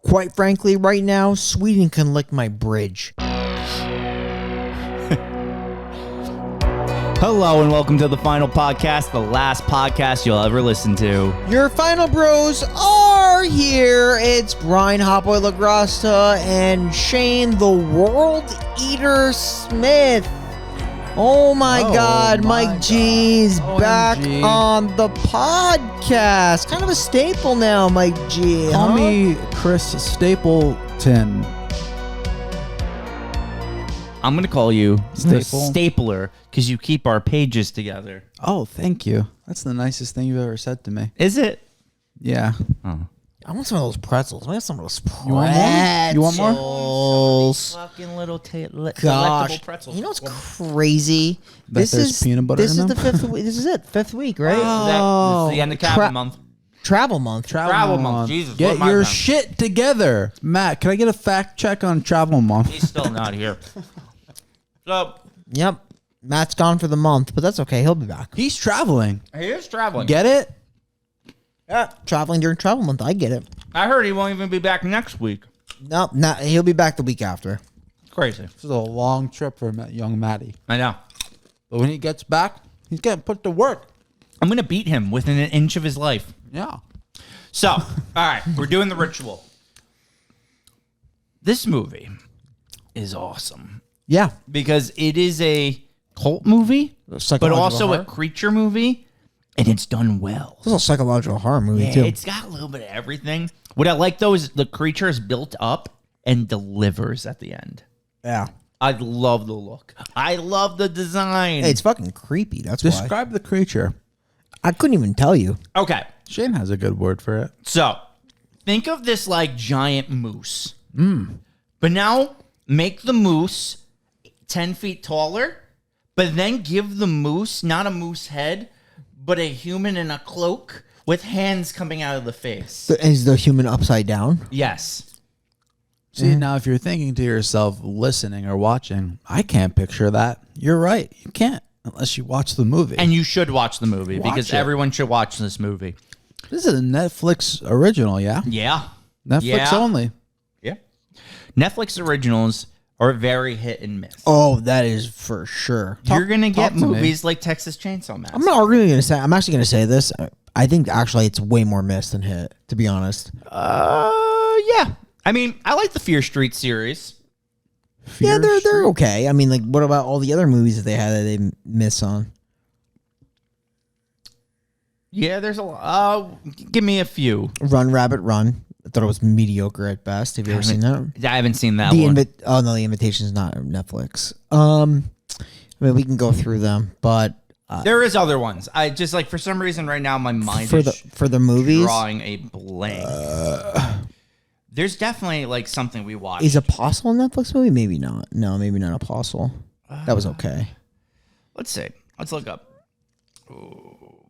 quite frankly, right now, Sweden can lick my bridge. Hello and welcome to the final podcast, the last podcast you'll ever listen to. Your final bros are here. It's Brian Hopboy LaGrasta and Shane the World Eater Smith. Oh my God, Mike G's back on the podcast. Kind of a staple now, Mike G. Call me Chris Stapleton. I'm going to call you the Staple? Stapler because you keep our pages together. Oh, thank you. That's the nicest thing you've ever said to me. Is it? Yeah. Oh. I want some of those pretzels. I want some of those pretzels. You want more? You want more? Fucking little Gosh, delectable pretzels. you know what's crazy? That there's peanut butter This in is them? the fifth week. This is it, fifth week, right? This is the end of Travel Month. Travel month. Travel month. Jesus, what Get am I your doing? shit together. Matt, can I get a fact check on Travel Month? He's still not here. So, Yep. Matt's gone for the month, but that's okay. He'll be back. He's traveling. he is traveling. Get it? Yeah, traveling during travel month. I get it. I heard he won't even be back next week. Nope, not. He'll be back the week after. Crazy. This is a long trip for young Matty. I know. But when he gets back, he's getting put to work. I'm going to beat him within an inch of his life. Yeah. So, all right, we're doing the ritual. This movie is awesome Yeah. because it is a cult movie, but Psychological also horror. a creature movie, and it's done well. This is a psychological horror movie Yeah, too. it's got a little bit of everything. What I like, though, is the creature is built up and delivers at the end. Yeah. I love the look. I love the design. Hey, it's fucking creepy. That's why. Describe the creature. I couldn't even tell you. Okay, Shane has a good word for it. so think of this like giant moose. But now make the moose 10 feet taller, but then give the moose not a moose head, but a human in a cloak with hands coming out of the face. Is the human upside down? Yes. See, now if you're thinking to yourself, listening or watching, I can't picture that. You're right. You can't unless you watch the movie. And you should watch the movie Watch because it. everyone should watch this movie. This is a Netflix original, yeah? Yeah. Netflix Yeah. only. Yeah. Netflix originals are very hit and miss. Oh, that is for sure. You're going to get talk to me. movies like Texas Chainsaw Massacre. I'm not really gonna say. I'm actually gonna say this. I think actually it's way more missed than hit. To be honest. Yeah. I mean, I like the Fear Street series. Yeah, they're okay. I mean, like, what about all the other movies that they had that they miss on? Yeah, there's a lot. Give me a few. Run Rabbit Run. I thought it was mediocre at best. Have you ever seen that? I haven't seen that The one. the Invitation is not Netflix. I mean, we can go through them, but There is other ones. I just like for some reason right now my mind for is the movies, drawing a blank. There's definitely like something we watched. is Apostle a Netflix movie? Maybe not. No, maybe not Apostle. That was okay. Let's see. Let's look up. Ooh,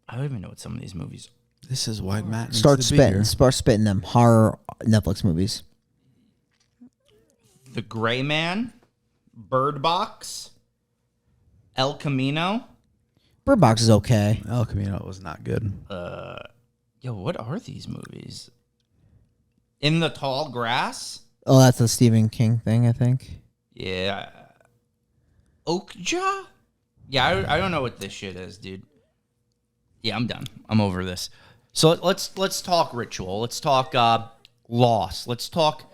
I don't even know what some of these movies. This is why Matt needs Start to be here. spitting them horror Netflix movies. The Gray Man, Bird Box, El Camino. Bird Box is okay. El Camino was not good. Yo, what are these movies? In the Tall Grass. Oh, that's the Stephen King thing, I think. Yeah. Oakja? Yeah, I don't know what this shit is, dude. Yeah, I'm done. I'm over this. So let's talk ritual. Let's talk loss. Let's talk.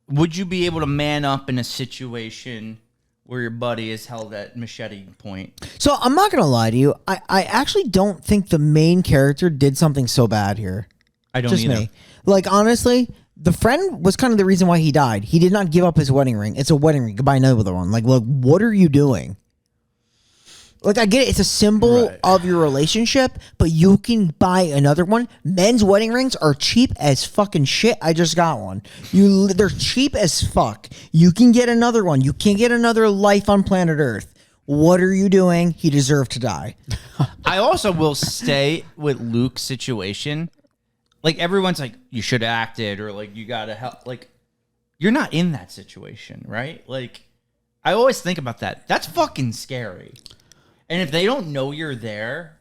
Would you be able to man up in a situation where your buddy is held at machete point? So I'm not gonna lie to you. I actually don't think the main character did something so bad here. I don't Just either. me. Like, honestly, the friend was kind of the reason why he died. He did not give up his wedding ring. It's a wedding ring. Goodbye, another one. Like, look, what are you doing? Like, I get it. It's a symbol of your relationship, but you can buy another one. Men's wedding rings are cheap as fucking shit. I just got one. They're cheap as fuck. You can get another one. You can't get another life on planet Earth. What are you doing? He deserved to die. I also will stay with Luke's situation. Like, everyone's like, you should have acted, or like, you gotta help. Like, you're not in that situation, right? Like, I always think about that. That's fucking scary. And if they don't know you're there,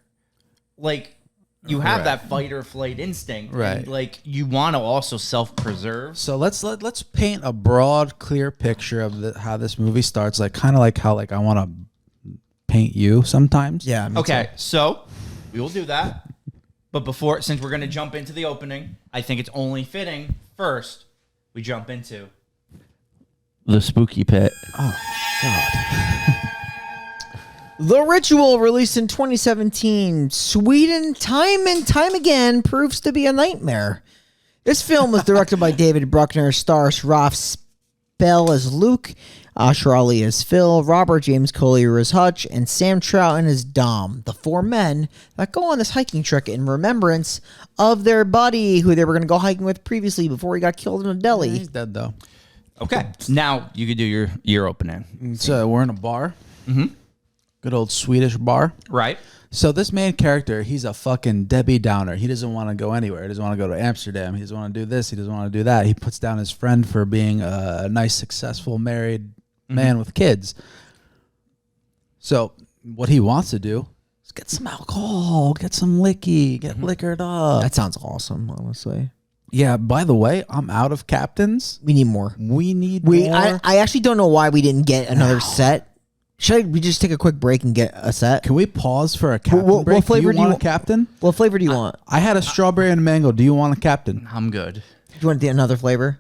like, you have that fight or flight instinct, Right? And, like you want to also self-preserve. So let's paint a broad, clear picture of how this movie starts. Like kind of like how like I want to paint you sometimes. Yeah. Okay, so we will do that. But before, since we're going to jump into the opening, I think it's only fitting first we jump into the spooky pit. Oh God. The Ritual, released in 2017, Sweden, time and time again, proves to be a nightmare. This film was directed by David Bruckner, stars Ralph Spell as Luke, Asher Ali as Phil, Robert James Collier as Hutch, and Sam Troughton as Dom, the four men that go on this hiking trip in remembrance of their buddy who they were going to go hiking with previously before he got killed in a deli. He's dead though. Okay, now you could do your opening. So we're in a bar. Mm-hmm. Good old Swedish bar. Right. So this main character, he's a fucking Debbie Downer. He doesn't want to go anywhere. He doesn't want to go to Amsterdam. He doesn't want to do this. He doesn't want to do that. He puts down his friend for being a nice, successful, married man with kids. So what he wants to do is get some alcohol, get some liquor, get liquored up. That sounds awesome, honestly. Yeah, by the way, I'm out of captains. We need more. We need more. I actually don't know why we didn't get another set. Should we just take a quick break and get a set? Can we pause for a captain What break? flavor do you want a captain? What flavor do you want? I had a strawberry and a mango. Do you want a captain? I'm good. Do you want another flavor?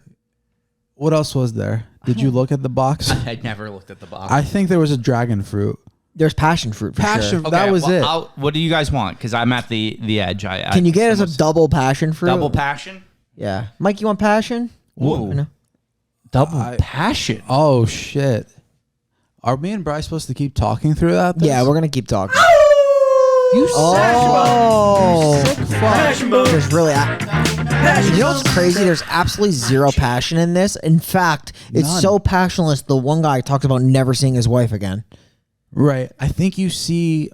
What else was there? Did you look at the box? I never looked at the box. I think there was a dragon fruit. There's passion fruit for Passion. sure. That was it. What do you guys want? Because I'm at the edge. Can you get us a double passion fruit? double passion? Yeah. Mike, you want passion? Whoa. No. Double passion. Oh shit! Are me and Bryce supposed to keep talking through that? Yeah, we're gonna keep talking. You Oh, sick fuck. there's really. You know what's crazy? There's absolutely zero passion in this. In fact, it's None. so passionless. The one guy talks about never seeing his wife again. Right. I think you see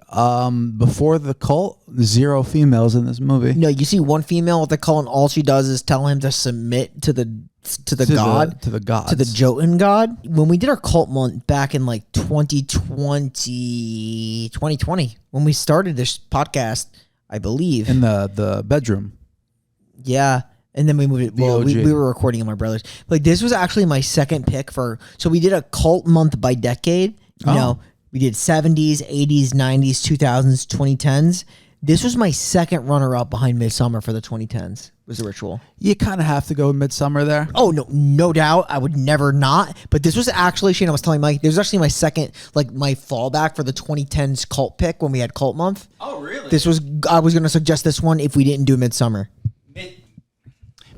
before the cult, 0 females in this movie. No, you see one female with the cult, and all she does is tell him to submit to the god, to the gods, to the Jotun god. When we did our cult month back in like 2020, when we started this podcast, I believe. in the bedroom. Yeah. And then we moved it. Well, OG. we were recording in my brother's. Like, this was actually my second pick for. So we did a cult month by decade. You know, we did 70s, 80s, 90s, 2000s, 2010s. This was my second runner up behind Midsummer for the 2010s. Was The Ritual. You kind of have to go Midsummer there. Oh, no doubt. I would never not. But this was actually, Shane, I was telling Mike, this was actually my second, like my fallback for the 2010s cult pick when we had cult month. Oh, really? I was going to suggest this one if we didn't do Midsummer.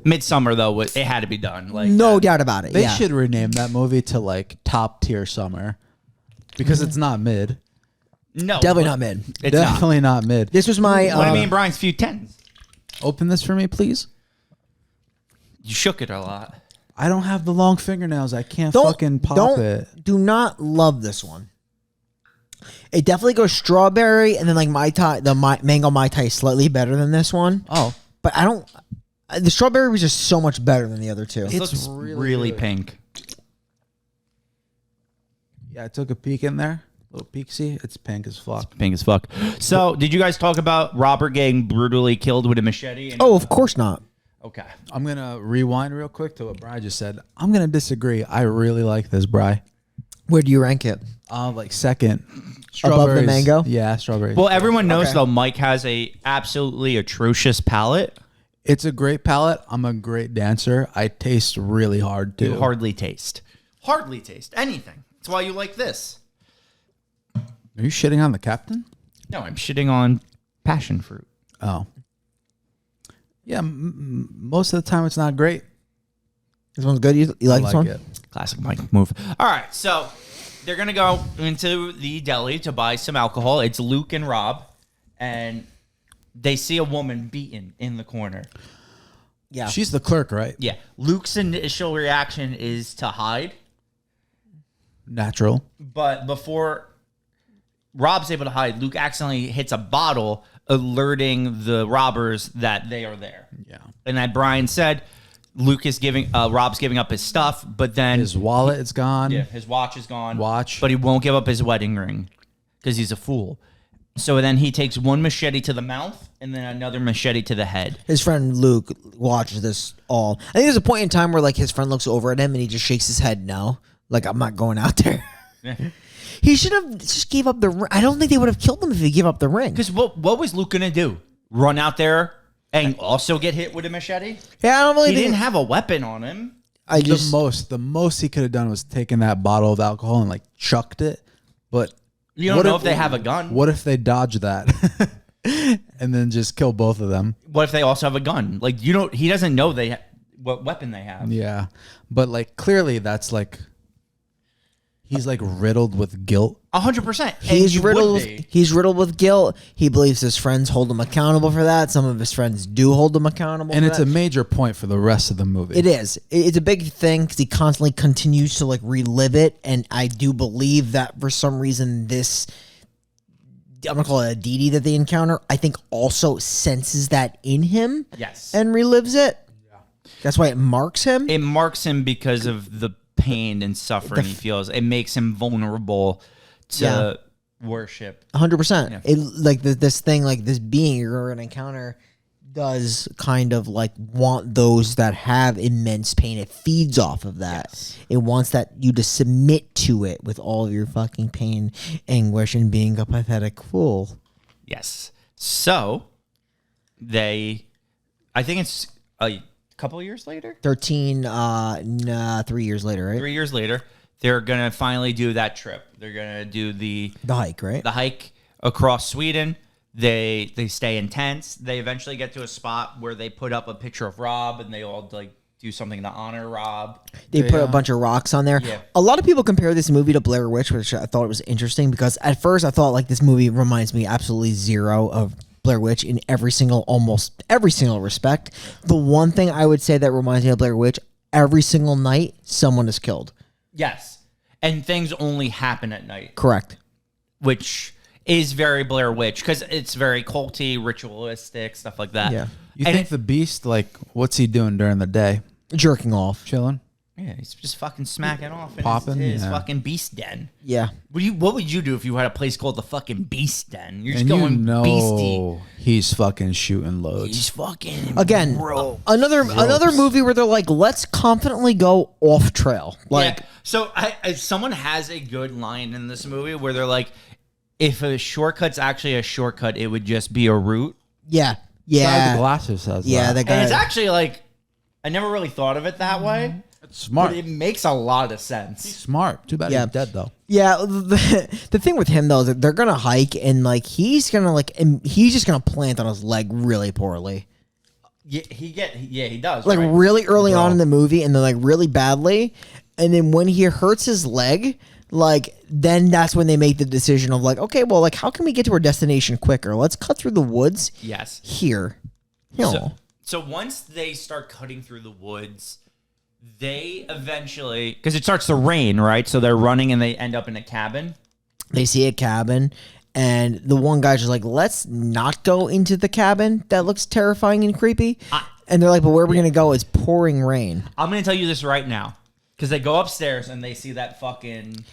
Midsummer, though, it had to be done. Like No doubt about it. They yeah. should rename that movie to like Top Tier Summer because it's not mid. No. Definitely not mid. It's not. Definitely not mid. This was my. What I mean, Brian's few tens. Open this for me, please. You shook it a lot. I don't have the long fingernails. I can't fucking pop it. Do not love this one. It definitely goes strawberry, and then like mango Mai Tai is slightly better than this one. Oh, But I don't. The strawberry was just so much better than the other two. It looks really pink. yeah. I took a peek in there. Little peek. See, it's pink as fuck. Pink as fuck. So, did you guys talk about Robert getting brutally killed with a machete? Oh, of course not. Okay. I'm gonna rewind real quick to what Bri just said. I'm gonna disagree. I really like this, Bri. Where do you rank it? Like second. Above the mango? Yeah, strawberries. Well, everyone knows Okay. though Mike has a absolutely atrocious palate. It's a great palate. I'm a great dancer. I taste really hard too. You hardly taste anything. That's why you like this. Are you shitting on the captain? No, I'm shitting on passion fruit. Oh. Yeah, most of the time it's not great. This one's good. You like this one? it. Classic Mike move. All right, so they're gonna go into the deli to buy some alcohol. It's Luke and Rob, and they see a woman beaten in the corner. Yeah. She's the clerk, right? Yeah, Luke's initial reaction is to hide, Natural. but before Rob's able to hide, Luke accidentally hits a bottle, alerting the robbers that they are there. Yeah. And that Brian said, Rob's giving up his stuff, but then His wallet is gone. his watch is gone. Watch. But he won't give up his wedding ring because he's a fool. So then he takes one machete to the mouth and then another machete to the head. His friend Luke watches this all. I think there's a point in time where like his friend looks over at him and he just shakes his head no. Like, I'm not going out there. He should have just gave up the ring. I don't think they would have killed him if he gave up the ring. Because what was Luke going to do? Run out there and also get hit with a machete? Yeah, I don't really He think didn't have a weapon on him. The most he could have done was taken that bottle of alcohol and like chucked it. But You don't know if they have a gun. What if they dodge that and then just kill both of them? What if they also have a gun? Like, he doesn't know what weapon they have. Yeah, but like clearly that's like he's like riddled with guilt. 100%. He's riddled with guilt. He believes his friends hold him accountable for that. Some of his friends do hold him accountable And for it's that. a major point for the rest of the movie. It is. It's a big thing because he constantly continues to like relive it. And I do believe that for some reason this, I'm going to call it a deity that they encounter, I think also senses that in him. Yes. And relives it. Yeah. That's why it marks him. It marks him because of the pain and suffering he feels. It makes him vulnerable to worship. 100%. Yeah. It like this thing, like this being you're going to encounter does kind of like want those that have immense pain. It feeds off of that. Yes. It wants that you to submit to it with all of your fucking pain, anguish, and being a pathetic fool. Yes. So I think it's a couple of years later? 13, 3 years later, right? 3 years later, they're going to finally do that trip. They're going to do the hike, right? The hike across Sweden. They stay in tents. They eventually get to a spot where they put up a picture of Rob and they all like do something to honor Rob. They put a bunch of rocks on there. Yeah. A lot of people compare this movie to Blair Witch, which I thought was interesting because at first I thought like this movie reminds me absolutely zero of Blair Witch in almost every single respect. The one thing I would say that reminds me of Blair Witch, every single night someone is killed. Yes. And things only happen at night. Correct. Which is very Blair Witch because it's very culty, ritualistic, stuff like that. Yeah. You think the beast, like, what's he doing during the day? Jerking off. Chilling? Yeah, he's just fucking smacking off in Popping, his yeah. fucking beast den. Yeah. What would you do if you had a place called the fucking beast den? You're just And going you know beastie. he's fucking shooting loads. He's fucking Again, another movie where they're like, let's confidently go off trail. Like, yeah. So someone has a good line in this movie where they're like, if a shortcut's actually a shortcut, it would just be a route. yeah. Guy Yeah. with the glasses says Yeah, that. that And it's guy. actually like, I never really thought of it that way. It's smart. But it makes a lot of sense. Smart. Too bad Yeah. he's dead, though. Yeah, the thing with him though is that they're gonna hike and like he's just gonna plant on his leg really poorly, Yeah, he does. like right? really early on in the movie, and then like really badly, and then when he hurts his leg, like then that's when they make the decision of like, okay, well, like how can we get to our destination quicker? Let's cut through the woods Yes. here. You know. So once they start cutting through the woods, they eventually, because it starts to rain, right? So they're running and they end up in a cabin. They see a cabin, and the one guy's just like, let's not go into the cabin. That looks terrifying and creepy. And they're like, but where are we going to go? It's pouring rain. I'm going to tell you this right now. Because they go upstairs and they see that fucking,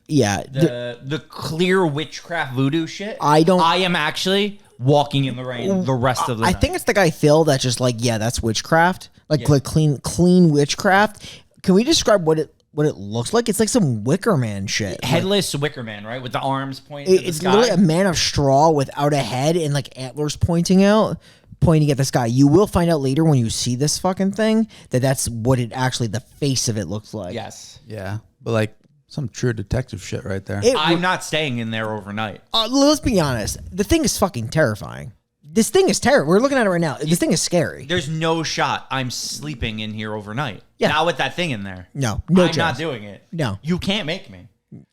Yeah. the clear witchcraft voodoo shit. I am actually walking in the rain the rest of the I night. think it's the guy Phil that's just like, yeah, that's witchcraft. Like clean witchcraft. Can we describe what it looks like? It's like some Wicker Man shit. Headless Wicker Man, right? With the arms pointing to the It's sky. literally a man of straw without a head and like antlers pointing at the sky. You will find out later when you see this fucking thing that that's what it actually, the face of it looks like. Yes. Yeah. But, like, some true detective shit right there. I'm not staying in there overnight. Let's be honest. The thing is fucking terrifying. This thing is terrible. We're looking at it right now. This thing is scary. There's no shot I'm sleeping in here overnight. Yeah. Not with that thing in there. No I'm chance. not doing it. No. You can't make me.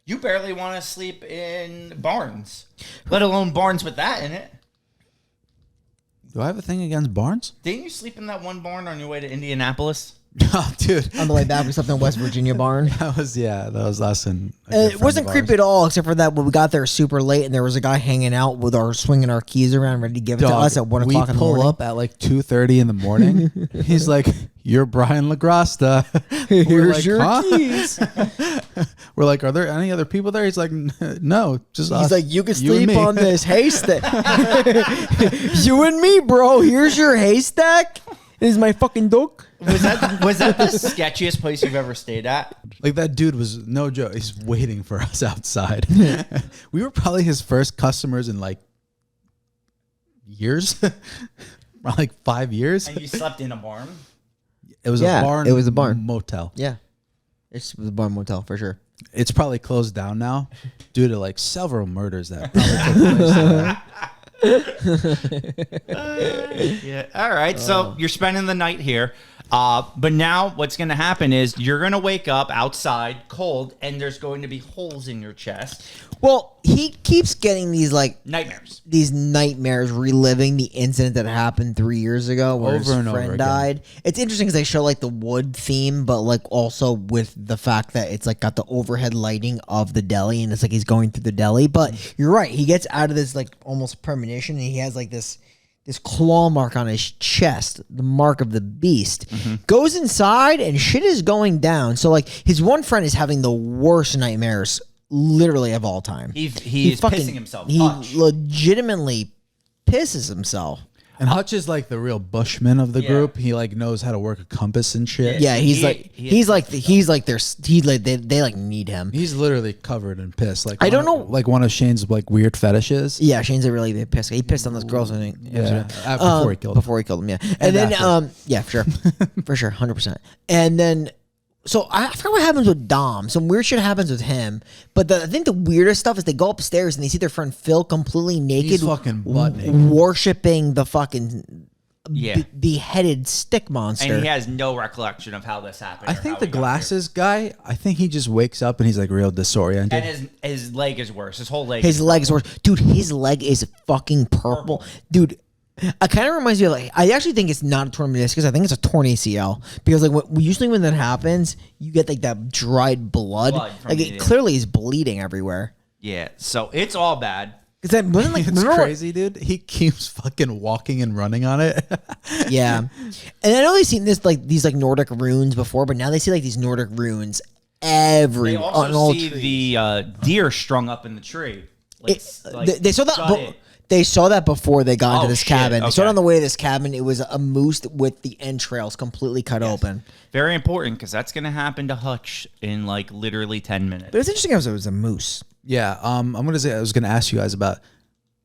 You barely want to sleep in barns, let alone barns with that in it. Do I have a thing against barns? Didn't you sleep in that one barn on your way to Indianapolis? Oh, dude. on the way back. We slept in a West Virginia barn. That was us and It wasn't creepy at all, except for that when we got there super late and there was a guy hanging out with swinging our keys around, ready to give it to us at 1 o'clock in the morning. We pull up at like 2:30 in the morning. He's like, "You're Brian LaGrasta." Here's like, your "Huh?" keys. We're like, "Are there any other people there?" He's like, "No, just us." He's like, you can You and sleep me." on this haystack. You and me, bro. Here's your haystack. This is my fucking dog. Was that the sketchiest place you've ever stayed at? Like that dude was no joke. He's waiting for us outside. We were probably his first customers in like years, probably like 5 years. And you slept in a barn? It was Yeah, a barn. it was a barn. Motel. Yeah. It was a barn motel for sure. It's probably closed down now due to like several murders that probably took place there. Yeah. All right. So you're spending the night here. But now what's going to happen is you're going to wake up outside cold and there's going to be holes in your chest. Well, he keeps getting these nightmares reliving the incident that happened 3 years ago where Over his and over friend again. died. It's interesting because they show like the wood theme, but like also with the fact that it's like got the overhead lighting of the deli and it's like he's going through the deli. But you're right. He gets out of this like almost premonition and he has like this claw mark on his chest, the mark of the beast. Goes inside and shit is going down. So like his one friend is having the worst nightmares literally of all time. He is pissing himself. He Hutch. legitimately pisses himself. And Hutch is like the real bushman of the group. He like knows how to work a compass and shit. Yeah, they like need him. He's literally covered in piss. Like I don't know- like one of Shane's like weird fetishes. Yeah, Shane's a really big piss. He pissed on those girls, I think. Before he killed them. Before he killed them, yeah. And then after. yeah, for sure. For sure, 100%. And then so I forgot what happens with Dom. Some weird shit happens with him. But I think the weirdest stuff is they go upstairs and they see their friend Phil completely naked, He's fucking butt naked. worshiping the fucking Yeah. beheaded stick monster. And he has no recollection of how this happened. I or think how the he got glasses guy, I think he just wakes up and he's like real disoriented. here. And his leg is worse. His whole leg. His is leg is worse. Dude, his leg is fucking purple. Dude, it kind of reminds me of like, I actually think it's not a torn meniscus. I think it's a torn ACL. Because like usually when that happens, you get like that dried blood. from Like the- it clearly is bleeding everywhere. Yeah. So it's all bad. Because that wasn't like, It's remember what- crazy, dude. He keeps fucking walking and running on it. Yeah. And I know they've seen these Nordic runes before, but now they see like these Nordic runes They on also all see trees. the deer strung up in the tree. Like, They saw that. gutted. They saw that before they got into Oh, this shit. cabin. They saw it Okay. on the way to this cabin. It was a moose with the entrails completely cut open. Very important because that's going to happen to Hutch in like literally 10 minutes. But it's interesting because it was a moose. Yeah, I was gonna ask you guys about.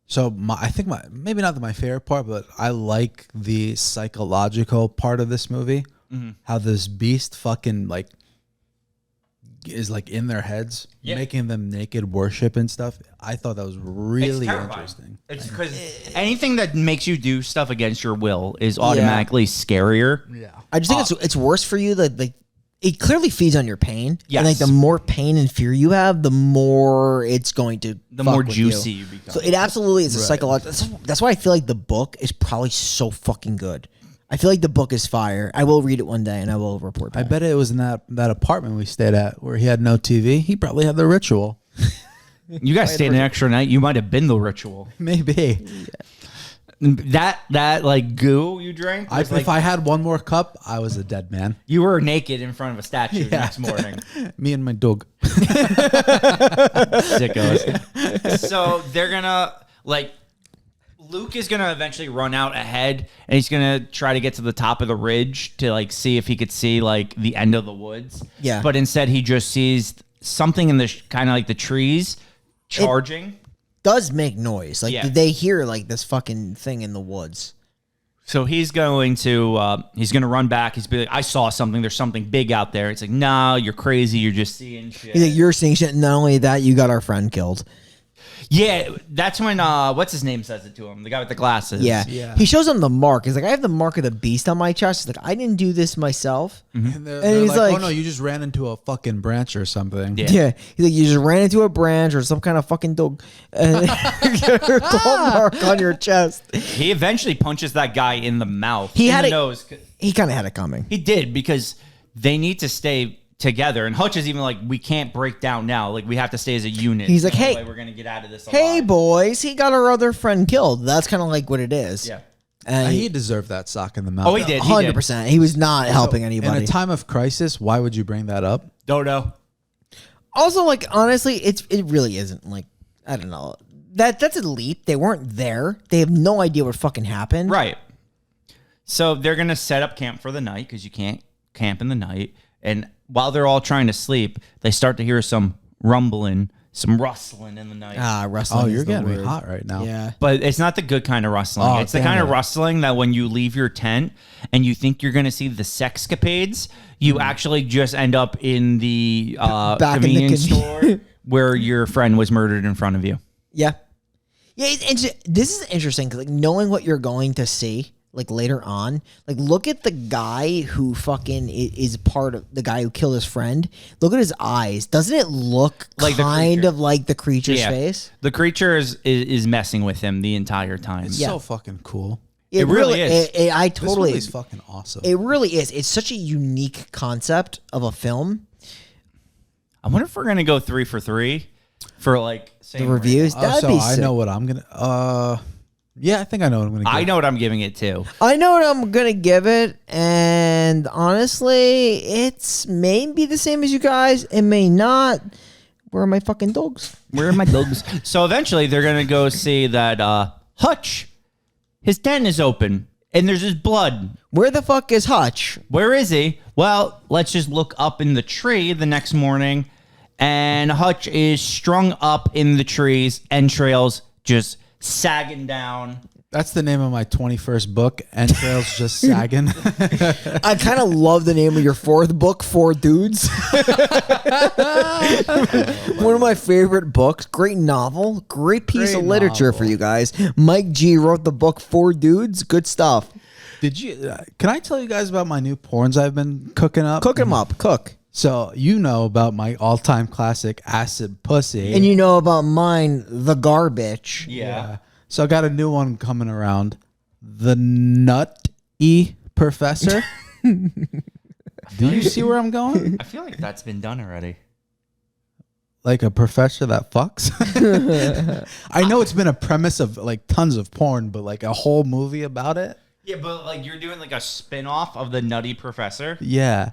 So I think maybe not my favorite part, but I like the psychological part of this movie. How this beast fucking like is like in their heads, Yeah. making them naked worship and stuff. I thought that was really terrifying. interesting. It's because anything that makes you do stuff against your will is automatically scarier. Yeah, I just think it's worse for you that like it clearly feeds on your pain. Yes. And like the more pain and fear you have, the more it's going to The fuck more with juicy you become. So it absolutely is a psychological. That's why I feel like the book is probably so fucking good. I feel like the book is fire. I will read it one day and I will report I back. bet it was in that apartment we stayed at where he had no TV. He probably had the ritual. You guys stayed an extra night. You might have been the ritual. Maybe. That like goo you drank. Was If I had one more cup, I was a dead man. you were naked in front of a statue the next morning. Me and my dog. Sickos. So they're gonna like Luke is gonna eventually run out ahead and he's gonna try to get to the top of the ridge to like see if he could see like the end of the woods. Yeah. But instead he just sees something in the kind of like the trees charging. Does make noise. Like Yeah. they hear like this fucking thing in the woods. So he's going to run back. He's be like, I saw something. There's something big out there. It's like, no, you're crazy. You're just seeing shit. He's like, you're seeing shit. Not only that, you got our friend killed. Yeah, that's when what's his name says it to him, the guy with the glasses. Yeah. He shows him the mark. He's like, I have the mark of the beast on my chest. He's like, I didn't do this myself. And he's like, oh no, you just ran into a fucking branch or something. Yeah. Yeah. He's like, you just ran into a branch or some kind of fucking dog. And your claw mark on your chest. He eventually punches that guy in the mouth. He in had the it- nose. He kind of had it coming. He did because they need to stay together. And Hutch is even like, we can't break down now. Like, we have to stay as a unit. He's like, hey, we're gonna get out of this alive. Hey, boys, he got our other friend killed. That's kind of like what it is. Yeah. And He deserved that sock in the mouth. Oh, he did. 100%. He was not helping In anybody. a time of crisis, why would you bring that up? Don't know. Also, like, honestly, it really isn't. Like, I don't know. That's a leap. They weren't there. They have no idea what fucking happened. Right. So they're going to set up camp for the night because you can't camp in the night. And while they're all trying to sleep, they start to hear some rumbling, some rustling in the night. Rustling. Oh, you're is the getting me word. hot right now. Yeah. But it's not the good kind of rustling. Oh, It's the damn kind of it. rustling that when you leave your tent and you think you're going to see the sexcapades, you actually just end up in the Back in the convenience store where your friend was murdered in front of you. Yeah. Yeah. This is interesting because, like, knowing what you're going to see, like, later on, like, look at the guy who fucking is part of the guy who killed his friend. Look at his eyes. Doesn't it look Like the kind creature. of like the creature's Yeah. face? The creature is messing with him the entire time. It's Yeah. so fucking cool. It really is. I This totally. movie's fucking awesome. It really is. It's such a unique concept of a film. I wonder if we're going to go 3 for 3 for like The same reviews. Oh, That'd so be I sick. know what I'm gonna. Yeah, I think I know what I'm gonna. I know what I'm giving it to. I know what I'm gonna give it, and honestly, it's maybe the same as you guys. It may not. Where are my fucking dogs? Where are my dogs? So eventually they're going to go see that Hutch, his tent is open and there's his blood. Where the fuck is Hutch? Where is he? Well, let's just look up in the tree the next morning, and Hutch is strung up in the trees, entrails just sagging down. That's the name of my 21st book. Entrails just sagging. I kind of love the name of your fourth book, Four Dudes. One of my favorite books. Great novel. Great piece Great of literature novel. for you guys. Mike G wrote the book Four Dudes. Good stuff. Did you? Can I tell you guys about my new porns I've been cooking up? Cook them up. Cook. So you know about my all-time classic Acid Pussy, And you know about mine, The Garbage. Yeah. So I got a new one coming around. The Nut-E Professor. Do you see where I'm going? I feel like that's been done already. Like a professor that fucks. I know it's been a premise of like tons of porn, but like a whole movie about it. Yeah, but like you're doing like a spin-off of the Nutty Professor. Yeah.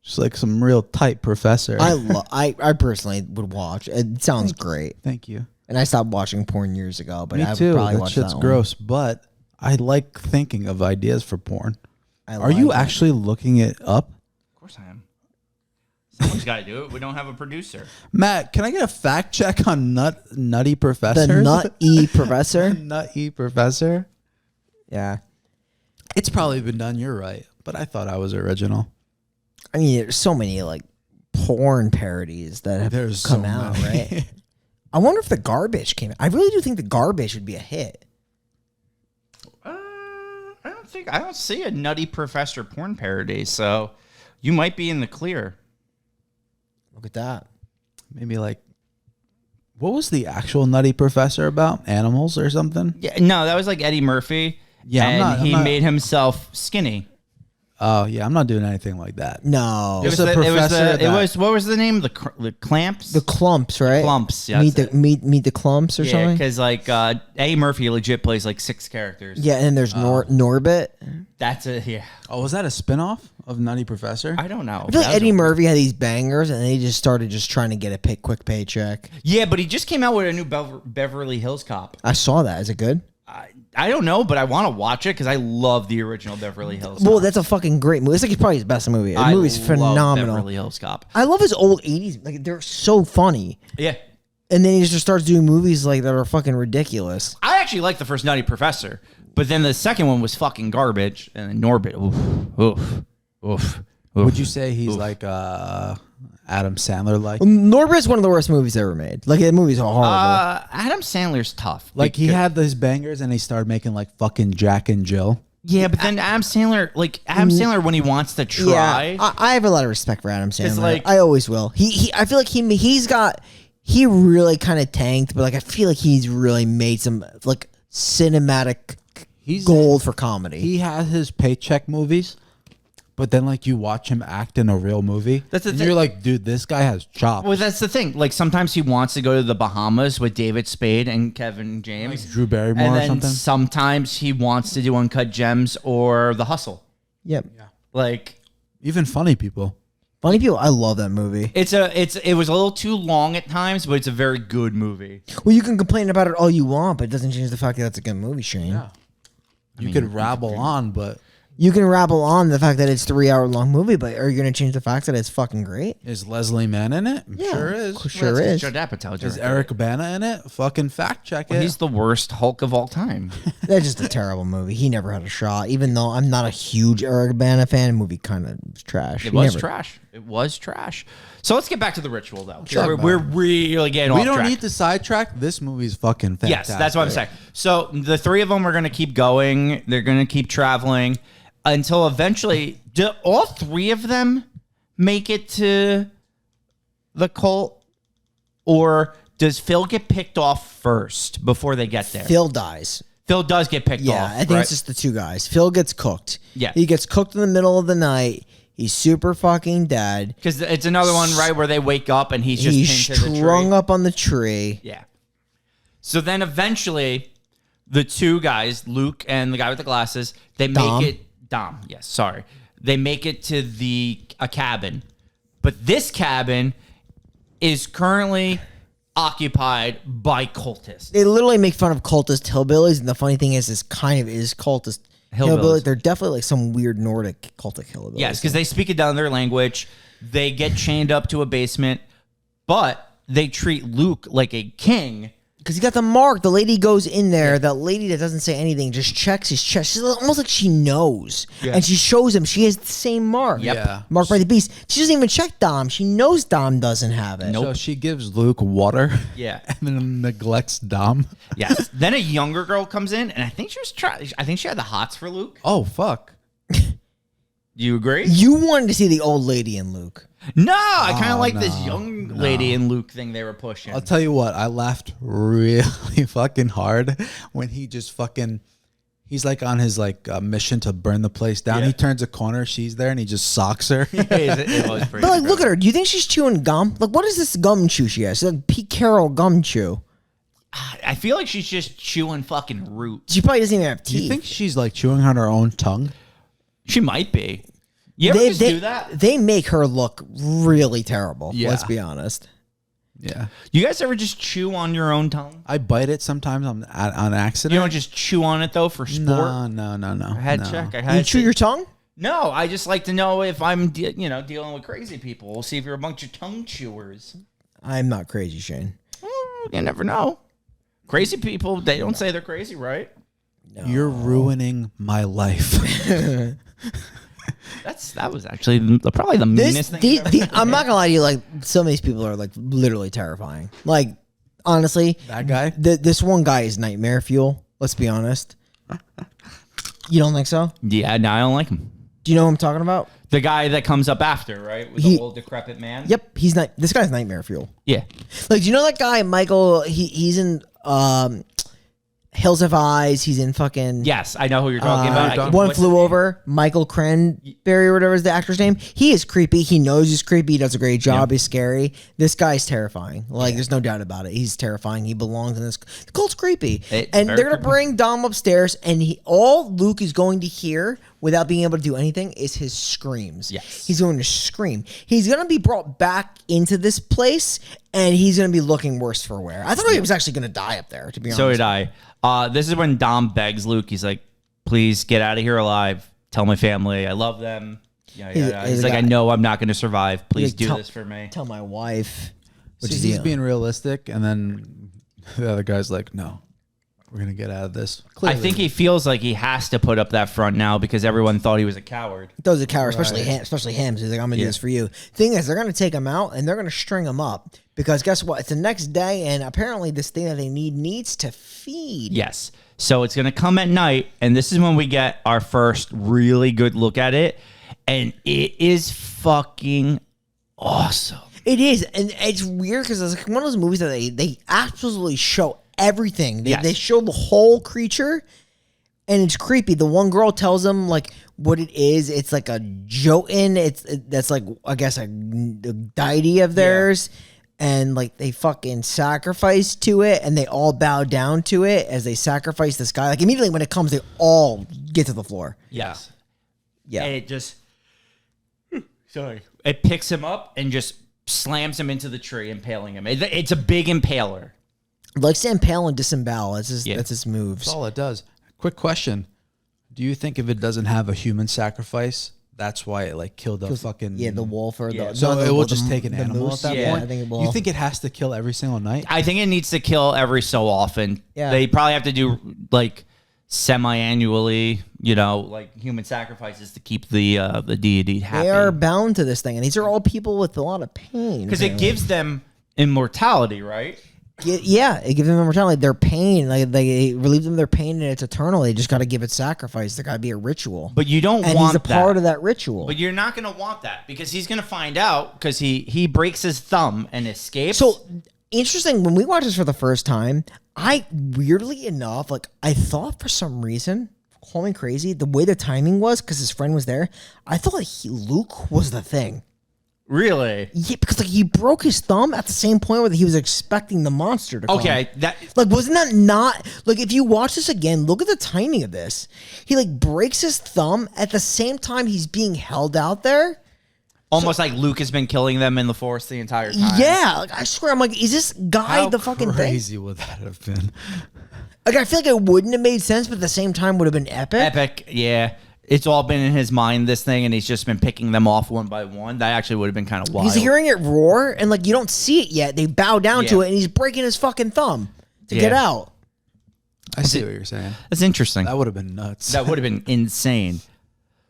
Just like some real tight professor. I personally would watch. It sounds great. Thank you. And I stopped watching porn years ago, but Me I would too. probably That watch shit's that gross, but I like thinking of ideas for porn. One. Are you actually looking it up? Of course I am. Someone's got to do it. We don't have a producer. Matt, can I get a fact check on Nutty Professor? the Nut-E Professor? Nutty Professor? Yeah. It's probably been done. You're right. But I thought I was original. I mean, there's so many like porn parodies that have There's come so out, many. right? I wonder if The Garbage came out. I really do think The Garbage would be a hit. I don't see a Nutty Professor porn parody, so you might be in the clear. Look at that. Maybe like, what was the actual Nutty Professor about? Animals or something? Yeah, no, that was like Eddie Murphy. Yeah, and I'm not- made himself skinny. Oh, yeah. I'm not doing anything like that. No. It was a professor that- what was the name? The clamps. The Clumps, right? Clumps. Yeah, Meet that's the meet the Clumps or yeah, something. because like Eddie Murphy legit plays like 6 characters. Yeah, and there's Norbit. That's a yeah. Oh, was that a spinoff of Nutty Professor? I don't know. I feel like That was Eddie a- Murphy had these bangers, and they just started just trying to get a quick paycheck. Yeah, but he just came out with a new Beverly Hills Cop. I saw that. Is it good? I don't know, but I want to watch it because I love the original Beverly Hills. Well, Cop. that's a fucking great movie. It's like probably his best movie. The I movie's love phenomenal. Beverly Hills Cop. I love his old 80s. Like, they're so funny. Yeah. And then he just starts doing movies like that are fucking ridiculous. I actually liked the first Nutty Professor, but then the second one was fucking garbage. And then Norbit, oof. Would you say he's like Adam Sandler like? Norbit's one of the worst movies ever made. Like, the movie's horrible. Adam Sandler's tough. Like he had those bangers and he started making like fucking Jack and Jill. Yeah, but then Adam Sandler, when he wants to try, Yeah, I have a lot of respect for Adam Sandler. like- I always will. I feel like he really kind of tanked, but like I feel like he's really made some like cinematic gold for comedy. He has his paycheck movies, But then, like, you watch him act in a real movie. That's the and thing. you're like, dude, this guy has chops. Well, that's the thing. Like sometimes he wants to go to the Bahamas with David Spade and Kevin James, Like Drew Barrymore and or then something? sometimes he wants to do Uncut Gems or The Hustle. Yep. Like Even funny people. Funny people. I love that movie. it was a little too long at times, but it's a very good movie. Well, you can complain about it all you want, but it doesn't change the fact that it's a good movie, Shane. Yeah. You could rabble on, but You can rabble on the fact that it's 3 hour long movie, but are you going to change the fact that it's fucking great? is Leslie Mann in it? Yeah, Sure is. Sure Well, that's 'cause is. Judd Apatow Is directed Eric it. Bana in it? Fucking fact check Well, it. he's the worst Hulk of all time. That's just a terrible movie. He never had a shot. Even though I'm not a huge Eric Bana fan, the movie kind of was trash. It He was never- trash. It was trash. So let's get back to the ritual, though. Sure. We're really getting we off don't track. need to sidetrack. This movie's fucking fantastic. Yes, that's what I'm saying. So the three of them are going to keep going. They're going to keep traveling until eventually, do all three of them make it to the cult? Or does Phil get picked off first before they get there? Phil dies. Phil does get picked Yeah, off. I think right? it's just the two guys. Phil gets cooked. Yeah. He gets cooked in the middle of the night. He's super fucking dead. Because it's another one, right, where they wake up and he's just He's pinned to the tree. strung up on the tree. Yeah. So then eventually, the two guys, Luke and the guy with the glasses, they Dom. make it. Dom, yes, sorry. They make it to a cabin. But this cabin is currently occupied by cultists. They literally make fun of cultist hillbillies, and the funny thing is, this kind of is cultist hillbillies. They're definitely like some weird Nordic cultic hillbillies. Yes, because they speak it down their language. They get chained up to a basement, but they treat Luke like a king. Because he got the mark. The lady goes in there. That lady that doesn't say anything just checks his chest. She's almost like she knows. Yeah. And she shows him she has the same mark. Yep. Yeah. Marked by the beast. She doesn't even check Dom. She knows Dom doesn't have it. Nope. So she gives Luke water. Yeah. And then neglects Dom. Yes. Then a younger girl comes in, and I think she was I think she had the hots for Luke. Oh, fuck. You agree? You wanted to see the old lady in Luke. No, I kind of Oh, like no, this young lady in Luke thing they were pushing. I'll tell you what, I laughed really fucking hard when he just fucking, he's like on his like mission to burn the place down. Yeah. He turns a corner, she's there, and he just socks her. It was pretty. But like, look at her. Do you think she's chewing gum? Like, what is this gum chew she has? She's like Pete Carroll gum chew. I feel like she's just chewing fucking roots. She probably doesn't even have Do teeth. you think she's like chewing on her own tongue? She might be. You ever just do that? They make her look really terrible. Yeah. Let's be honest. Yeah. You guys ever just chew on your own tongue? I bite it sometimes on accident. You don't just chew on it though for sport. No. I had no. check. I You had chew your tongue? No, I just like to know if I'm dealing with crazy people. We'll see if you're a bunch of tongue chewers. I'm not crazy, Shane. You never know. Crazy people, they don't say they're crazy, right? You're ruining my life. That was actually probably the meanest thing. I'm not gonna lie to you. Like, some of these people are like literally terrifying. Like, honestly, That guy? This one guy is nightmare fuel. Let's be honest. You don't think so? Yeah, no, I don't like him. Do you know who I'm talking about? The guy that comes up after, right? With He- the old decrepit man. Yep, he's not. This guy's nightmare fuel. Yeah. Like, do you know that guy Michael? He's in Hills of Eyes. He's in fucking Yes, I know who you're talking about. One What's Flew his name? Over. Michael Cranberry or whatever is the actor's name. He is creepy. He knows he's creepy. He does a great job. He's scary. This guy's terrifying. Like, there's no doubt about it. He's terrifying. He belongs in this. The cult's creepy. It's And very they're gonna creepy. bring Dom upstairs, and all Luke is going to hear without being able to do anything is his screams. Yes. He's going to scream. He's gonna be brought back into this place, and he's gonna be looking worse for wear. I thought he was actually gonna die up there. To be honest. So did I. This is when Dom begs Luke. He's like, "Please get out of here alive. Tell my family I love them." Yeah, he's like, "I know I'm not going to survive. Please like, do tell- this for me." Tell my wife. Which See, is he's the- being realistic, and then the other guy's like, no, we're going to get out of this. I think he feels like he has to put up that front now because everyone thought he was a coward. Those are cowards, especially him. Especially him. So he's like, I'm gonna do this for you. Thing is, they're gonna take him out and they're gonna string him up because guess what? It's the next day, and apparently this thing that they needs to feed. Yes. So it's going to come at night, and this is when we get our first really good look at it, and it is fucking awesome. It is, and it's weird because it's like one of those movies that they absolutely show everything. They, Yes. they show the whole creature, and it's creepy. The one girl tells him like what it is. It's like a Jotun. That's like I guess a deity of theirs, and like they fucking sacrifice to it, and they all bow down to it as they sacrifice this guy. Like immediately when it comes, they all get to the floor. Yes. Yeah. And it just it picks him up and just slams him into the tree, impaling him. It's a big impaler. Likes to impale and disembowel. That's his moves. That's all it does. Quick question: do you think if it doesn't have a human sacrifice, that's why it like killed the fucking the wolf or the so no, it will the- just take an the animal moose? at that Yeah. point? I think it will. You think it has to kill every single night? I think it needs to kill every so often. Yeah. They probably have to do like semi-annually, like human sacrifices to keep the deity happy. They are bound to this thing, and these are all people with a lot of pain. Because it gives them immortality, right? Yeah, it gives them immortality. Their pain, like they relieve them of their pain, and it's eternal. They just got to give it sacrifice. There got to be a ritual. But you don't and want he's a part of that ritual. But you're not going to want that because he's going to find out because he breaks his thumb and escapes. So interesting. When we watched this for the first time, I weirdly enough, like I thought for some reason, call me crazy, the way the timing was because his friend was there. I thought like Luke was the thing. Really? Yeah, because like he broke his thumb at the same point where he was expecting the monster to come. Okay, that Like, wasn't that not like if you watch this again, look at the timing of this. He like breaks his thumb at the same time he's being held out there. almost like Luke has been killing them in the forest the entire time. Yeah, like I swear, I'm like, is this guy How the fucking thing? crazy would that have been? Like, I feel like it wouldn't have made sense, but at the same time would have been epic. Epic, yeah. It's all been in his mind, this thing, and he's just been picking them off one by one. That actually would have been kind of wild. He's hearing it roar, and like you don't see it yet. They bow down to Yeah. it, and he's breaking his fucking thumb to get Yeah. out. I see what you're saying. That's interesting. That would have been nuts. That would have been insane.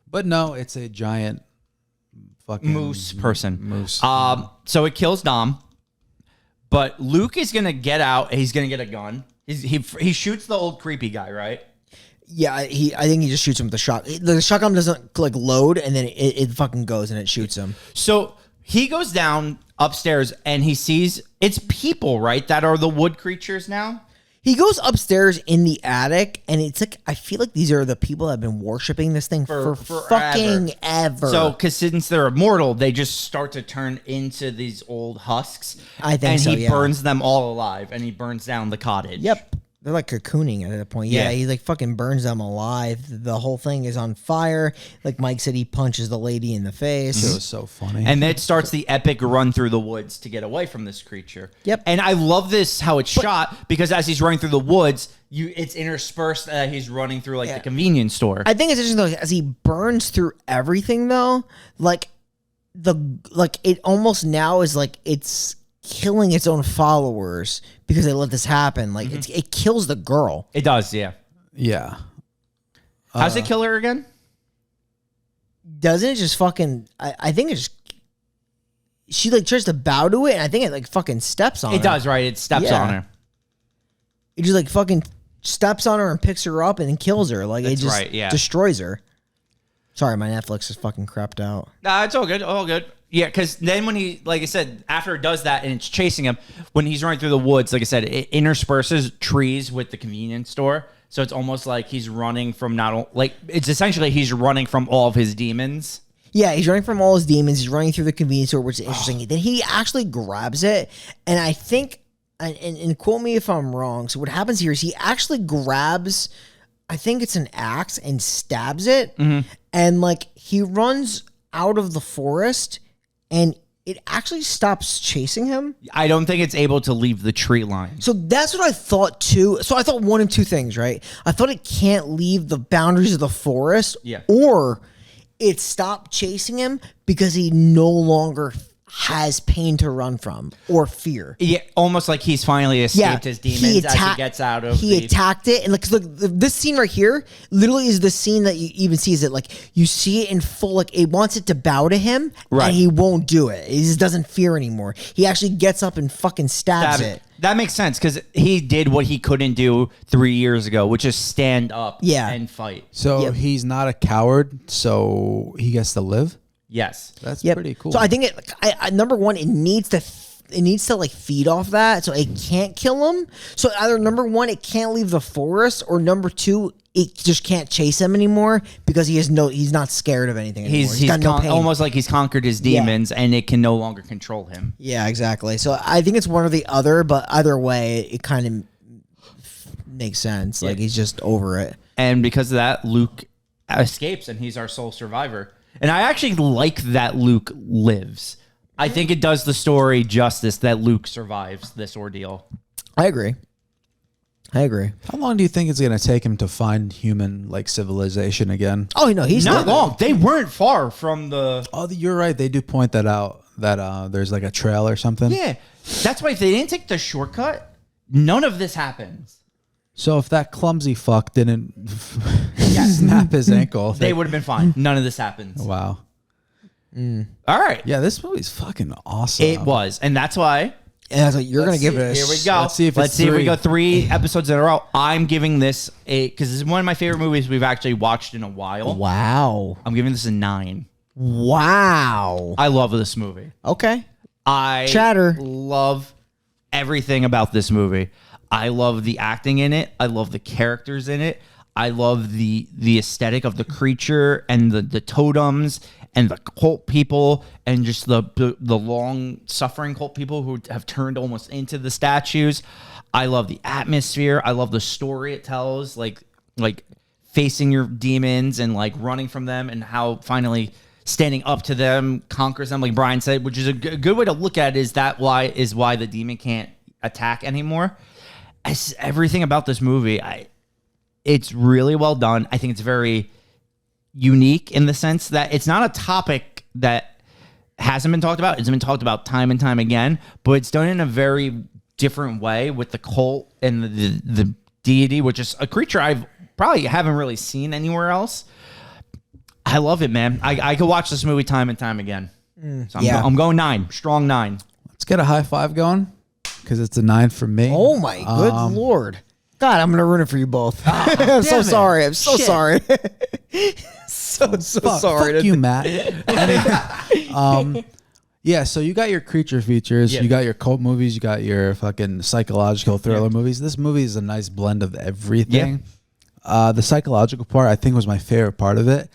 But no, it's a giant fucking Moose person. Moose. So it kills Dom, but Luke is gonna get out. He's gonna get a gun. He shoots the old creepy guy, right? Yeah, I think he just shoots him with the shot. The shotgun doesn't like load, and then it fucking goes and it shoots him. So he goes down upstairs and he sees it's people, right? That are the wood creatures now. He goes upstairs in the attic, and it's like I feel like these are the people that have been worshiping this thing for forever. fucking ever. So, because since they're immortal, they just start to turn into these old husks. I think and so, he yeah. burns them all alive, and he burns down the cottage. Yep. They're like cocooning at that point. Yeah, Yeah. he like fucking burns them alive. The whole thing is on fire. Like Mike said, he punches the lady in the face. It was so funny. And then it starts the epic run through the woods to get away from this creature. Yep. And I love this how it's shot because as he's running through the woods, it's interspersed that he's running through like the convenience store. I think it's interesting though, as he burns through everything though, like it almost now is like it's killing its own followers because they let this happen. Like it kills the girl. It does, yeah. yeah. How's it kill her again? Doesn't it just fucking I think it just she like tries to bow to it and I think it like fucking steps on her. It does, right? It steps Yeah. on her. It just like fucking steps on her and picks her up and then kills her. Like That's it just right, yeah. destroys her. Sorry, my Netflix is fucking crapped out. Nah, it's all good. All good. Yeah, because then when he, like I said, after it does that and it's chasing him, when he's running through the woods, like I said, it intersperses trees with the convenience store. So it's almost like he's running from it's essentially he's running from all of his demons. Yeah, he's running from all his demons. He's running through the convenience store, which is interesting. Then he actually grabs it, and I think, and quote me if I'm wrong. So what happens here is he actually grabs, I think it's an axe, and stabs it, and like he runs out of the forest, and it actually stops chasing him. I don't think it's able to leave the tree line. So that's what I thought too. So I thought one of two things, right? I thought it can't leave the boundaries of the forest, Yeah. or it stopped chasing him because he no longer has pain to run from or fear. Yeah, almost like he's finally escaped his demons as he gets out of He attacked it, and like, look, this scene right here literally is the scene that you even see. Is it like you see it in full? Like it wants it to bow to him, Right. and he won't do it. He just doesn't fear anymore. He actually gets up and fucking stabs it. That makes sense because he did what he couldn't do 3 years ago, which is stand up and fight. So Yep. he's not a coward, so he gets to live? Yes. That's Yep. pretty cool. So I think it. Number one, it needs to like feed off that, so it can't kill him. So either number one, it can't leave the forest, or number two, it just can't chase him anymore because he's not scared of anything anymore. He's got no pain. Almost like he's conquered his demons and it can no longer control him. Yeah, exactly. So I think it's one or the other, but either way, it kind of makes sense. Like he's just over it. And because of that, Luke escapes and he's our sole survivor. And I actually like that Luke lives. I think it does the story justice that Luke survives this ordeal. I agree. How long do you think it's going to take him to find human like civilization again? Oh, no, he's not long. They weren't far from the... Oh, you're right. They do point that out, that there's like a trail or something. Yeah. That's why if they didn't take the shortcut, none of this happens. So if that clumsy fuck didn't snap his ankle, they would have been fine. None of this happens. Wow. All right. Yeah, this movie's fucking awesome. It was. And that's why... And I was like, you're going to give it a... Here we go. Let's see if we go 3 episodes in a row. I'm giving this because this is one of my favorite movies we've actually watched in a while. Wow. I'm giving this a 9. Wow. I love this movie. Okay. I love everything about this movie. I love the acting in it. I love the characters in it. I love the aesthetic of the creature and the totems and the cult people and just the long suffering cult people who have turned almost into the statues. I love the atmosphere. I love the story it tells, like facing your demons and like running from them and how finally standing up to them conquers them, like Brian said, which is a good way to look at it. Is why the demon can't attack anymore. Everything about this movie, it's really well done. I think it's very unique in the sense that it's not a topic that hasn't been talked about. It's been talked about time and time again, but it's done in a very different way with the cult and the deity, which is a creature I've probably haven't really seen anywhere else. I love it, man. I could watch this movie time and time again. So I'm going 9, strong 9. Let's get a high five going because it's a 9 for me. Oh my good Lord. God, I'm going to ruin it for you both. I'm so sorry. I'm so sorry. so sorry. Fuck you, Matt. Yeah, so you got your creature features, you got your cult movies, you got your fucking psychological thriller movies. This movie is a nice blend of everything. The psychological part, I think, was my favorite part of it.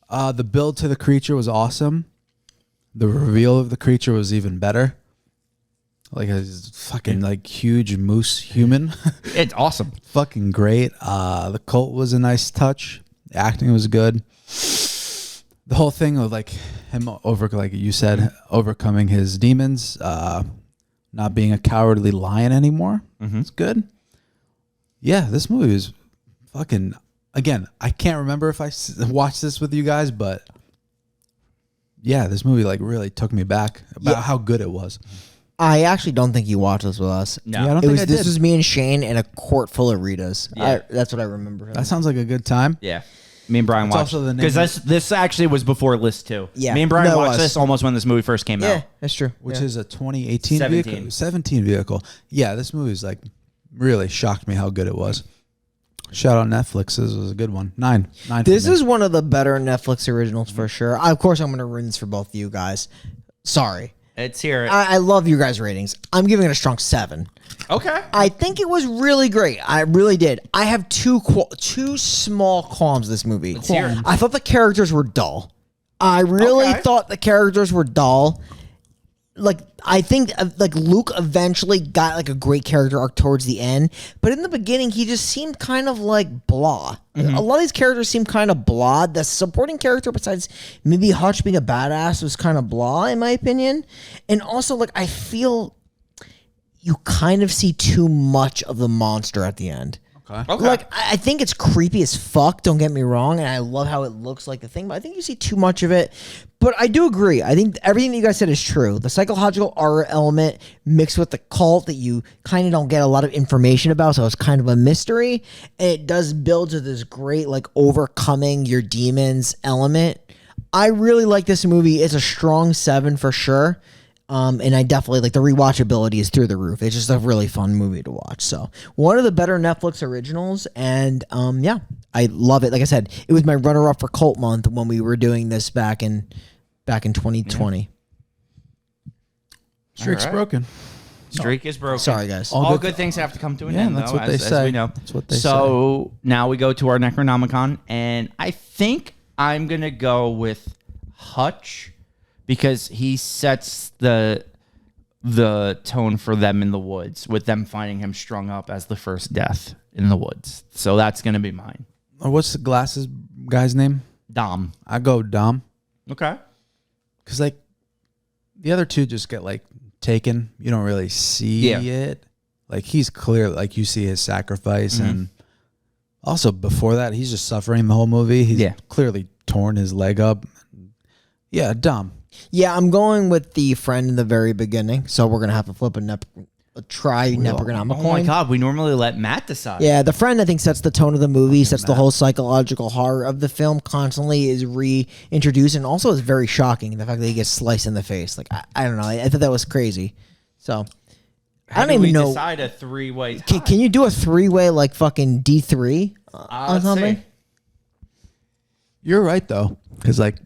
The build to the creature was awesome. The reveal of the creature was even better. Like a fucking like huge moose human. It's awesome. Fucking great. The cult was a nice touch. The acting was good. The whole thing of like him like you said, overcoming his demons, not being a cowardly lion anymore. It's good. Yeah, this movie is fucking. Again, I can't remember if I watched this with you guys, but yeah, this movie like really took me back about how good it was. I actually don't think you watched this with us. No, I don't think I did. This was me and Shane in a court full of Ritas. Yeah. That's what I remember. That sounds like a good time. Yeah. Me and Brian It's watched also the name because this actually was before List 2. Yeah. Me and Brian No, it watched was. this almost when this movie first came Yeah, out. that's true. Which is a 2018 17. vehicle. 17 vehicle. Yeah, this movie's like really shocked me how good it was. Shout out Netflix. This was a good one. 9. This is one of the better Netflix originals for sure. Of course, I'm going to ruin this for both of you guys. Sorry. It's here. I love your guys' ratings. I'm giving it a strong 7. Okay. I think it was really great. I really did. I have two small qualms with this movie. Let's hear it. I thought the characters were dull. I really thought the characters were dull. Like, I think like Luke eventually got like a great character arc towards the end, but in the beginning he just seemed kind of like blah. A lot of these characters seem kind of blah. The supporting character, besides maybe Hutch being a badass, was kind of blah in my opinion. And also, like, I feel you kind of see too much of the monster at the end. Okay. Like, I think it's creepy as fuck, don't get me wrong, and I love how it looks like the thing, but I think you see too much of it. But I do agree. I think everything that you guys said is true. The psychological horror element mixed with the cult that you kind of don't get a lot of information about, so it's kind of a mystery. And it does build to this great, like, overcoming your demons element. I really like this movie. It's a strong 7 for sure. And I definitely like the rewatchability is through the roof. It's just a really fun movie to watch. So one of the better Netflix originals, and yeah, I love it. Like I said, it was my runner-up for Cult Month when we were doing this back in 2020. Streak's All right. broken. Streak is broken. Sorry, guys. All good things have to come to an end, that's though, what they as say. we know. That's what they so now we go to our Necronomicon, and I think I'm going to go with Hutch because he sets the tone for them in the woods, with them finding him strung up as the first death in the woods. So that's going to be mine. What's the glasses guy's name? Dom. I go Dom. Okay. Because, like, the other two just get, like, taken. You don't really see it. Like, he's clear. Like, you see his sacrifice. And also, before that, he's just suffering the whole movie. He's clearly torn his leg up. Yeah, Dom. Yeah, I'm going with the friend in the very beginning, so we're gonna have to flip try Necronomicon. Oh my God, we normally let Matt decide. Yeah, the friend I think sets the tone of the movie, sets the whole psychological horror of the film. Constantly is reintroduced, and also is very shocking the fact that he gets sliced in the face. Like I don't know, I thought that was crazy. So How I don't do even we know. decide a three-way tie? Can you do a 3-way like fucking D3 on Let's something? see. You're right, though. Because, like,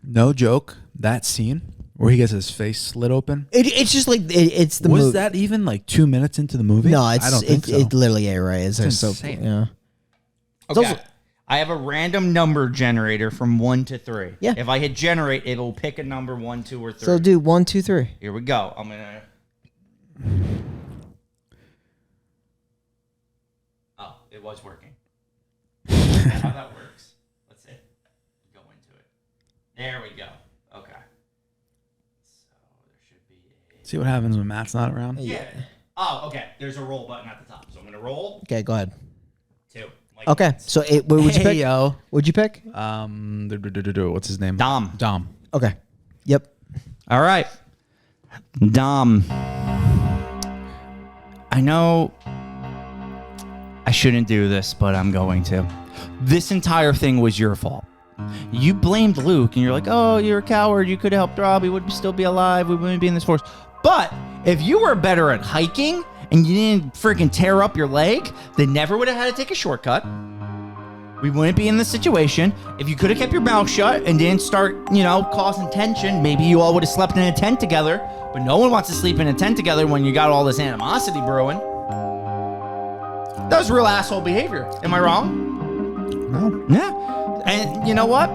no joke, that scene where he gets his face slit open. It's just like it's the Was movie. that even, like, 2 minutes into the movie? No, I don't think so. It literally right. It's so insane. yeah. Okay. also- I have a random number generator from 1 to 3. Yeah. If I hit generate, it will pick a number 1, 2, or 3. So do 1, 2, 3. Here we go. I'm gonna. Oh, it was working. How that works? Let's see. Go into it. There we go. Okay. So there should be See what happens when Matt's not around? Yeah. Oh, okay. There's a roll button at the top, so I'm gonna roll Okay, go ahead. 2. Like Okay, so what would you pick? yo. What'd you pick? What's his name? Dom. Dom. Okay. Yep. All right. Dom. I know I shouldn't do this, but I'm going to. This entire thing was your fault. You blamed Luke, and you're like, oh, you're a coward. You could have helped Rob. He would still be alive. We wouldn't be in this forest. But if you were better at hiking and you didn't freaking tear up your leg, they never would have had to take a shortcut. We wouldn't be in this situation. If you could have kept your mouth shut and didn't start, causing tension, maybe you all would have slept in a tent together. But no one wants to sleep in a tent together when you got all this animosity brewing. That was real asshole behavior. Am I wrong? No. Yeah. And you know what?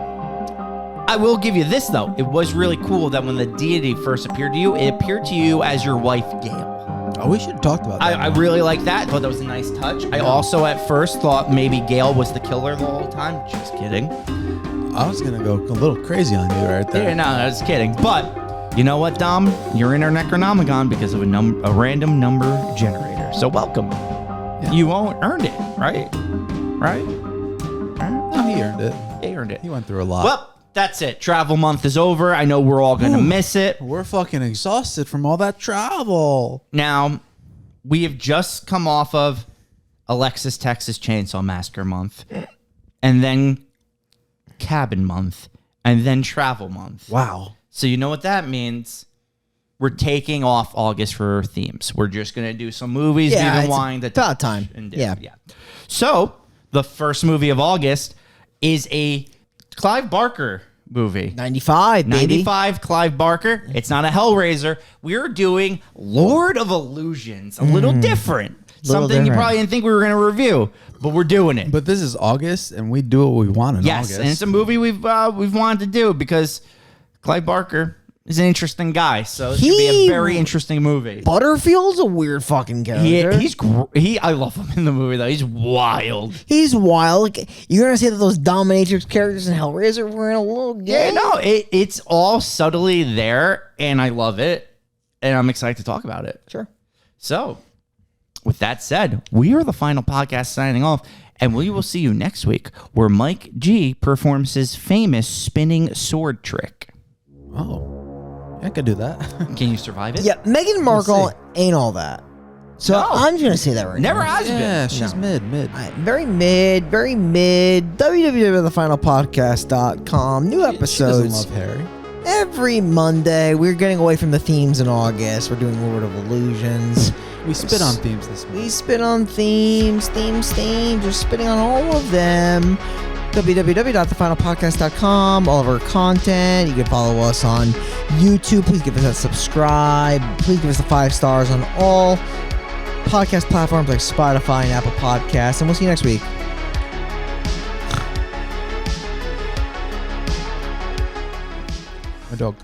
I will give you this, though. It was really cool that when the deity first appeared to you, it appeared to you as your wife, Gail. Oh, we should have talked about that. I really like that. Thought that was a nice touch. I also at first thought maybe Gail was the killer the whole time. Just kidding. I was going to go a little crazy on you right there. Yeah, no, I was kidding. But you know what, Dom? You're in our Necronomicon because of a random number generator. So welcome. Yeah. You earned it, right? Right? No, he earned it. He earned it. He went through a lot. Well, that's it. Travel month is over. I know we're all going to miss it. We're fucking exhausted from all that travel. Now, we have just come off of Alexis Texas Chainsaw Massacre month, and then Cabin month, and then Travel month. Wow. So you know what that means? We're taking off August for our themes. We're just going to do some movies, Yeah, even it's wine. about time. Yeah. So the first movie of August is a Clive Barker movie. 95, baby. 95, Clive Barker. It's not a Hellraiser. We're doing Lord of Illusions. A little different. Something you different. probably didn't think we were going to review, but we're doing it. But this is August, and we do what we want in Yes, August. and it's a movie we've wanted to do because Clive Barker is an interesting guy. So it's going to be a very interesting movie. Butterfield's a weird fucking character. I love him in the movie though. He's wild. He's wild. Like, you're gonna say that those dominatrix characters in Hellraiser were in a little gay? Yeah, no, it's all subtly there, and I love it, and I'm excited to talk about it. Sure. So, with that said, we are the final podcast signing off, and we will see you next week, where Mike G performs his famous spinning sword trick. Oh. I could do that. Can you survive it? Yeah, Meghan Markle ain't all that. So No. I'm just gonna say that right Never now. has Yeah, been. she's mid. Very mid, very mid. www.thefinalpodcast.com. New She doesn't episodes love Harry. every Monday. We're getting away from the themes in August. We're doing Lord of Illusions. We spit on themes this We week. spit on themes. We're spitting on all of them. www.thefinalpodcast.com. All of our content. You can follow us on YouTube. Please give us a subscribe. Please give us the 5 stars on all podcast platforms like Spotify and Apple Podcasts. And we'll see you next week. My dog.